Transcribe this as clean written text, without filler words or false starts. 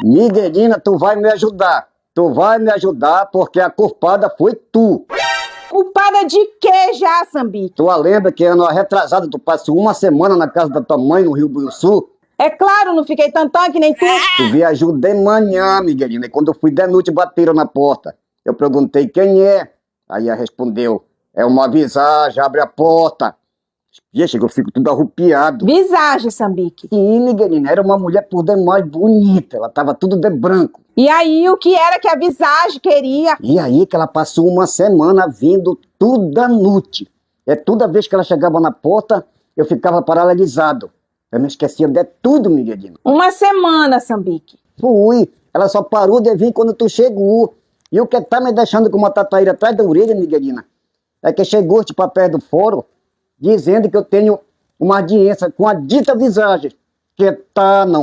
Miguelina, tu vai me ajudar. Tu vai me ajudar porque a culpada foi tu. Culpada de quê já, Sambique? Tu lembra que ano retrasado tu passou uma semana na casa da tua mãe no Rio Grande do Sul? É claro, não fiquei tantão que nem tu. Tu viajou de manhã, Miguelina, e quando eu fui de noite bateram na porta. Eu perguntei quem é. Aí ela respondeu, é uma visagem, abre a porta. Vixe, eu fico tudo arrupiado. Visagem, Sambique. Sim, Miguelina, era uma mulher por demais bonita, ela tava tudo de branco. E aí, o que era que a visagem queria? E aí que ela passou uma semana vindo toda noite. Toda vez que ela chegava na porta, eu ficava paralisado. Eu me esquecia de tudo, Miguelina. Uma semana, Sambique. Fui, ela só parou de vir quando tu chegou. E o que tá me deixando com uma tatuagem atrás da orelha, Miguelina, é que chegou para perto do fórum, dizendo que eu tenho uma audiência com a dita visagem. Que tá, não.